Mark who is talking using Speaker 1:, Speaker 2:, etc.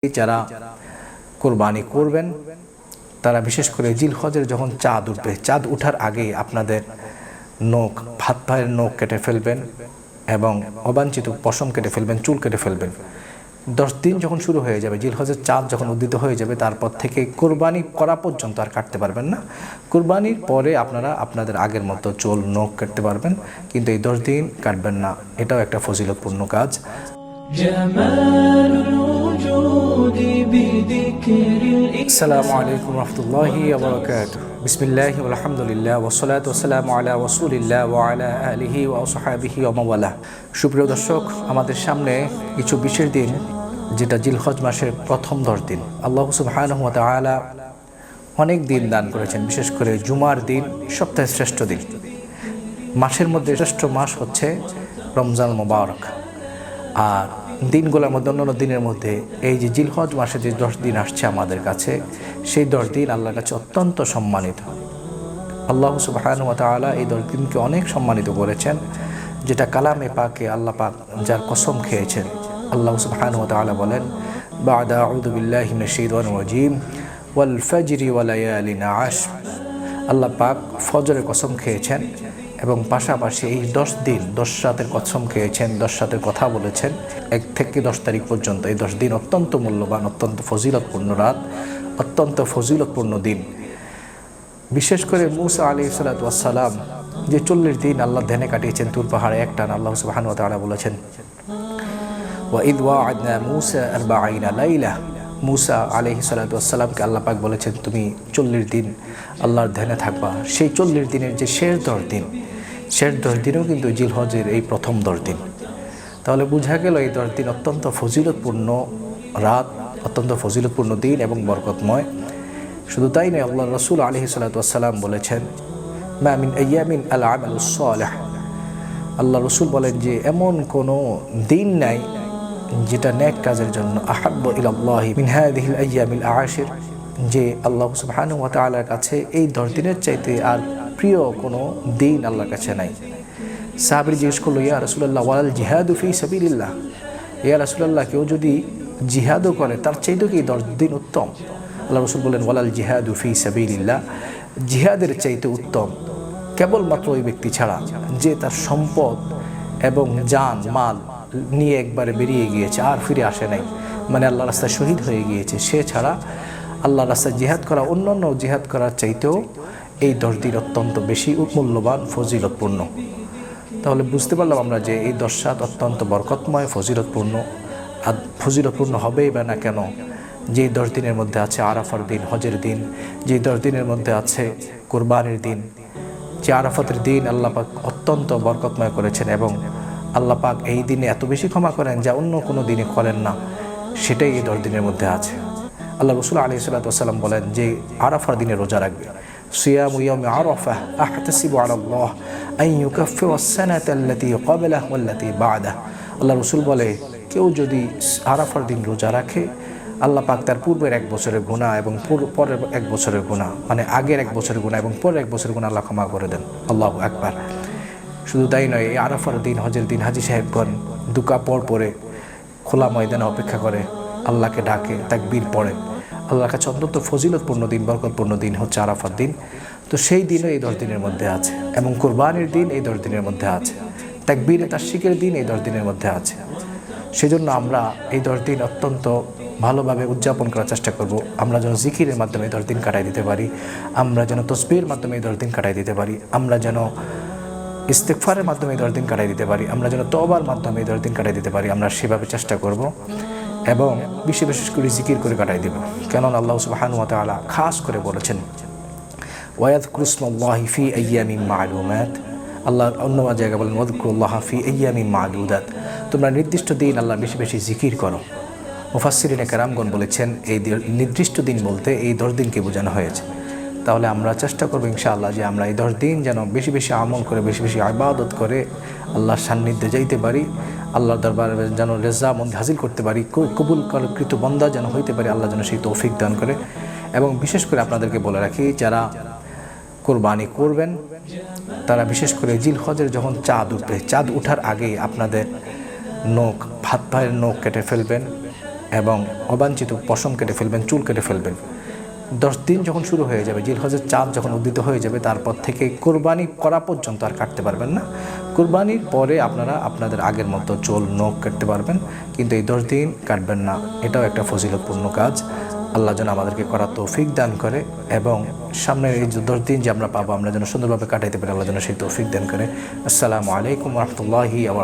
Speaker 1: যারা কোরবানি করবেন তারা বিশেষ করে জিলহজের যখন চাঁদ উঠবে, চাঁদ উঠার আগে আপনাদের নখ, হাত পায়ের নখ কেটে ফেলবেন এবং অবাঞ্ছিত পশম কেটে ফেলবেন, চুল কেটে ফেলবেন। 10 দিন যখন শুরু হয়ে যাবে, জিলহজের চাঁদ যখন উদিত হয়ে যাবে, তারপর থেকে কোরবানি করা পর্যন্ত আর কাটতে পারবেন না। কোরবানির পরে আপনারা আপনাদের আগের মতো চুল নখ কাটতে পারবেন, কিন্তু এই 10 দিন কাটবেন না। এটাও একটা ফজিলতপূর্ণ কাজ। আসসালামু আলাইকুম রহমতুল্লাহি ওয়া বারাকাতুহু। বিসমিল্লাহি ওয়া আলহামদুলিল্লাহ ওয়া সলাতু ওয়া সালামু আলা রাসূলিল্লাহ ওয়া আলা আলিহি ওয়া আসহাবিহি ওয়া মাওয়ালা। সুপ্রিয় দর্শক, আমাদের সামনে কিছু বিশেষ দিন, যেটা জিলহজ মাসের প্রথম 10 দিন। আল্লাহ সুবহানাহু ওয়া তাআলা অনেক দিন দান করেছেন, বিশেষ করে জুমার দিন সপ্তাহের শ্রেষ্ঠ দিন। মাসের মধ্যে শ্রেষ্ঠ মাস হচ্ছে রমজান মুবারক। আর দিনগুলোর মধ্যে, অন্যান্য দিনের মধ্যে এই যে জিলহজ মাসে যে 10 দিন আসছে আমাদের কাছে, সেই 10 দিন আল্লাহর কাছে অত্যন্ত সম্মানিত। আল্লাহ সুবহানাহু ওয়া তাআলা এই 10 দিনকে অনেক সম্মানিত করেছেন, যেটা কালামে পাকে আল্লাহ পাক যার কসম খেয়েছেন। আল্লাহ সুবহানাহু ওয়া তাআলা বলেন, বা'দা আউযু বিল্লাহি মিনাশ শাইতানির রাজীম ওয়াল ফাজরি ওয়া লায়ালিন আশর। আল্লাহ পাক ফজরের কসম খেয়েছেন এবং পাশাপাশি এই 10 দিন 10 রাতের কসম খেয়েছেন, 10 রাতের কথা বলেছেন। 1 থেকে 10 তারিখ পর্যন্ত এই 10 দিন অত্যন্ত মূল্যবান, অত্যন্ত ফজিলতপূর্ণ রাত, অত্যন্ত ফজিলতপূর্ণ দিন। বিশেষ করে মূসা আলাইহিস সালাতু ওয়াস সালাম যে 40 দিন আল্লাহ ধ্যানে কাটিয়েছেন তুর পাহাড়ে একটান, আল্লাহ সুবহানাহু ওয়া তাআলা বলেছেন, ওয়া ইদ ওয়া'আদনা মূসা 40 লাইলা। মূসা আলাইহিস সালাতু ওয়াস সালামকে আল্লাহ পাক বলেছেন, তুমি 40 দিন আল্লাহর ধ্যানে থাকবা। সেই 40 দিনের যে শেষ 10 দিন, শেষ 10 দিনও কিন্তু জিলহজের এই প্রথম 10 দিন। তাহলে বোঝা গেল এই 10 দিন অত্যন্ত ফজিলতপূর্ণ রাত, অত্যন্ত ফজিলতপূর্ণ দিন এবং বরকতময়। শুধু তাই নয়, আল্লাহ রাসূল আলাইহিস সালাতু ওয়াস সালাম বলেছেন, মা মিন আইয়ামিন আল আমালুস সালিহ। আল্লাহ রাসূল বলেন যে এমন কোনো দিন নাই যেটা নেক কাজের জন্য আহাব্বু ইলাল্লাহি মিন হাযিহিল আইয়ামিল আশির, যে আল্লাহ সুবহানাহু ওয়া তাআলার কাছে এই 10 দিনের চাইতে আর প্রিয় কোনো দিন আল্লাহর কাছে নাই। সাহাবী জিজ্ঞেস করলো, ইয়া রাসূলুল্লাহ ওয়াল জিহাদু ফি সাবিলিল্লাহ। ইয়া রাসূলুল্লাহ, কেউ যদি জিহাদও করে তার চাইতেও কি 10 দিন উত্তম? আল্লাহ রাসূল বলেন, ওয়ালাল জিহাদু ফি সাবিলিল্লাহ, জিহাদের চাইতে উত্তম কেবলমাত্র ওই ব্যক্তি ছাড়া যে তার সম্পদ এবং জান মাল নিয়ে একবারে বেরিয়ে গিয়েছে আর ফিরে আসে নাই, মানে আল্লাহর রাস্তায় শহীদ হয়ে গিয়েছে, সে ছাড়া আল্লাহর রাস্তায় জিহাদ করা অন্যান্য জিহাদ করার চাইতেও এই 10 দিন অত্যন্ত বেশি মূল্যবান, ফজিলতপূর্ণ। তাহলে বুঝতে পারলাম আমরা যে এই 10 রাত অত্যন্ত বরকতময়, ফজিলতপূর্ণ। আর ফজিলতপূর্ণ হবেই বা না কেন, যে 10 দিনের মধ্যে আছে আরাফার দিন, হজের দিন, যে 10 দিনের মধ্যে আছে কোরবানির দিন, যে আরাফাতের দিন আল্লাহ পাক অত্যন্ত বরকতময় করেছেন এবং আল্লাহ পাক এই দিনে এত বেশি ক্ষমা করেন যা অন্য কোনো দিনে করেন না, সেটাই এই 10 দিনের মধ্যে আছে। আল্লাহ রাসূল আলাইহিস সালাতু ওয়াস সালাম বলেন যে আরাফার দিনে রোজা রাখবে। সিয়ামু ইয়াউমি আরাফা আহতাসিবু আলাল্লাহ আন ইউকাফিরা আস-সানাতা আল্লাতী ক্বাবলাহু ওয়াল্লাতী বা'দাহু। আল্লাহ রাসূল বলে, কেউ যদি আরাফার দিন রোজা রাখে, আল্লাহ পাক তার পূর্বের 1 বছরের গুনাহ এবং পরের 1 বছরের গুনাহ, মানে আগের 1 বছরের গুনাহ এবং পরের 1 বছরের গুনাহ আল্লাহ ক্ষমা করে দেন। আল্লাহু আকবার। শুধু তাই নয়, এই আরাফার দিন, হজের দিন হাজী সাহেবগণ দুকা পরে খোলা ময়দানে অপেক্ষা করে, আল্লাহকে ডাকে, তাকবীর পড়ে। আল্লাহর কাছে অত্যন্ত ফজিলতপূর্ণ দিন, বরকতপূর্ণ দিন হচ্ছে আরাফার দিন। তো সেই দিনও এই 10 দিনের মধ্যে আছে এবং কোরবানির দিন এই 10 দিনের মধ্যে আছে, তাকবীরে তাশরিকের দিন এই 10 দিনের মধ্যে আছে। সেজন্য আমরা এই 10 দিন অত্যন্ত ভালোভাবে উদযাপন করার চেষ্টা করব। আমরা যেন জিকিরের মাধ্যমে এই 10 দিন কাটাই দিতে পারি, আমরা যেন তসবিহের মাধ্যমে এই 10 দিন কাটাই দিতে পারি, আমরা যেন ইস্তেগফারের মাধ্যমে 10 দিন কাটাই দিতে পারি, আমরা যেন তওবার মাধ্যমে 10 দিন কাটাই দিতে পারি। আমরা সেভাবে চেষ্টা করব এবং বিশেষ করে জিকির করে কাটাই দেব। কেননা আল্লাহ সুবহানাহু ওয়া তাআলা খাস করে বলেছেন, ওয়াযকুরু ইসমাল্লাহি ফি আইয়ামিন মা'লুমাত। আল্লাহ অন্য জায়গায় বলেন, ওয়াযকুরুল্লাহা ফি আইয়ামিন মা'দুদাত। তোমরা নির্দিষ্ট দিন আল্লাহ বেশি জিকির করো। মুফাসসিরিনে কেরামগণ বলেছেন, এই নির্দিষ্ট দিন বলতে এই 10 দিনকে বোঝানো হয়েছে। তাহলে আমরা চেষ্টা করবো ইনশাআল্লাহ যে আমরা এই 10 দিন যেন বেশি আমল করে, বেশি ইবাদত করে আল্লাহর সান্নিধ্যে যাইতে পারি, আল্লাহর দরবারে যেন রেজামন্দি হাসিল করতে পারি, কবুলকৃত বান্দা যেন হইতে পারি। আল্লাহ যেন সেই তৌফিক দান করে। এবং বিশেষ করে আপনাদেরকে বলে রাখি, যারা কোরবানি করবেন তারা বিশেষ করে জিলহজের যখন চাঁদ উঠবে, চাঁদ উঠার আগে আপনাদের নখ, হাত পায়ের নখ কেটে ফেলবেন এবং অবাঞ্ছিত পশম কেটে ফেলবেন, চুল কেটে ফেলবেন। 10 দিন যখন শুরু হয়ে যাবে, জিলহজের চাঁদ যখন উদিত হয়ে যাবে, তারপর থেকে কোরবানি করা পর্যন্ত আর কাটতে পারবেন না। কোরবানির পরে আপনারা আপনাদের আগের মতো চুল নখ কাটতে পারবেন, কিন্তু এই 10 দিন কাটবেন না। এটাও একটা ফজিলতপূর্ণ কাজ। আল্লাহ যেন আমাদেরকে করার তৌফিক দান করে এবং সামনের এই যে 10 দিন যে আমরা পাবো, আমরা যেন সুন্দরভাবে কাটাইতে পারি, আল্লাহ যেন সেই তৌফিক দান করে। আসসালামু আলাইকুম ওয়া রাহমাতুল্লাহি ওয়া